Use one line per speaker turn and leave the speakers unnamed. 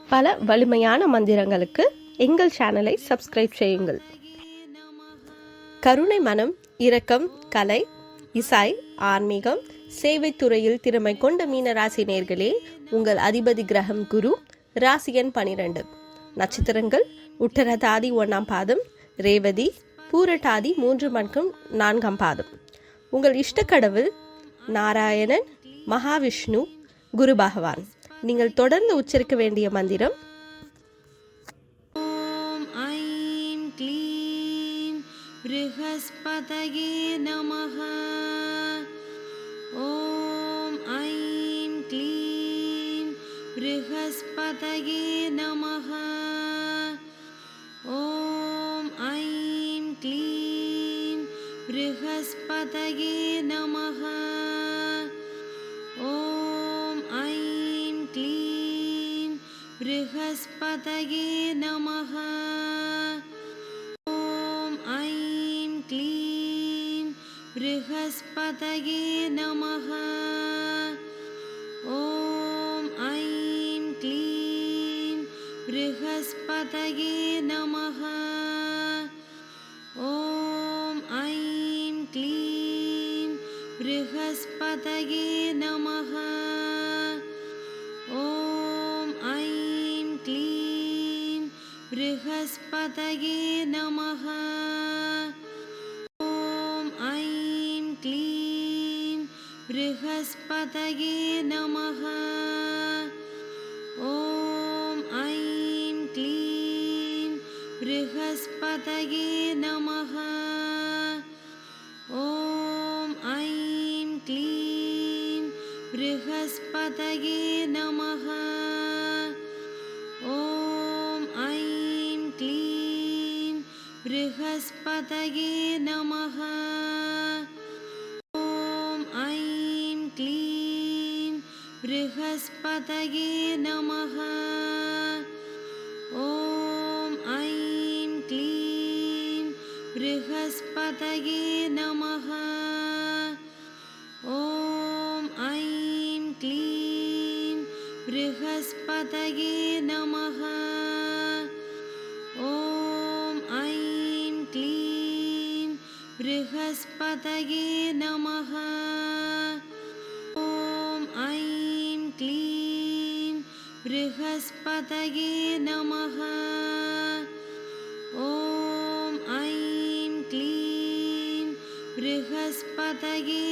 பல வலிமையான மந்திரங்களுக்கு எங்கள் சேனலை சப்ஸ்கிரைப் செய்யுங்கள். கருணை மனம், இரக்கம், கலை, இசை, ஆன்மீகம், சேவை துறையில் திறமை கொண்ட மீன ராசி நேர்களே, உங்கள் அதிபதி கிரகம் குரு, ராசி எண் 12, நட்சத்திரங்கள் உத்தரட்டாதி 1ஆம் பாதம், ரேவதி, பூரட்டாதி 3 மற்றும் 4ஆம் பாதம். உங்கள் இஷ்ட கடவுள் நாராயணன், மகாவிஷ்ணு, குரு பகவான். நீங்கள் தொடர்ந்து உச்சரிக்க வேண்டிய மந்திரம்
ஓம் ஐம் க்ளீம் ப்ருஹஸ்பதயே நமஹ. ஓம் ஐம் க்ளீம் ப்ருஹஸ்பதயே நமஹ. ஓம் ஐம் க்ளீம் ப்ருஹஸ்பதயே நமஹ. ஓம் ஐம் க்ளீம் ப்ருஹஸ்பதயே நமஹ. ஓம் ஐம் க்ளீம் ப்ருஹஸ்பதயே நமஹ. ஓம் ஐம் க்ளீம் ப்ருஹஸ்பதயே நமஹ. ஓம் ஐம் க்ளீம் ப்ருஹஸ்பதயே நமஹ. ஓம் ஐம் க்ளீம் ப்ருஹஸ்பதயே நமஹ. ஓம் ஐம் க்ளீம் ப்ருஹஸ்பதயே நமஹ. ஓம் ஐம் க்ளீம் ப்ருஹஸ்பதயே நமஹ. ஓம் ஐம் க்ளீம் ப்ருஹஸ்பதயே நமஹ. ஓம் ஐம் க்ளீம் ப்ருஹஸ்பதயே நமஹ. ஓம் ஐம் க்ளீம் ப்ருஹஸ்பதயே நமஹ. ஓம் ஐம் க்ளீம் ப்ருஹஸ்பதயே நமஹ. ஓம் ஐம் க்ளீம் ப்ருஹஸ்பதயே நமஹ. ஓம் ஐம் க்ளீம் ப்ருஹஸ்பதயே நமஹ. ஓம் ஐம் க்ளீம் ப்ருஹஸ்பதயே நமஹ. ஓம் ஐம் க்ளீம் ப்ருஹஸ்பதயே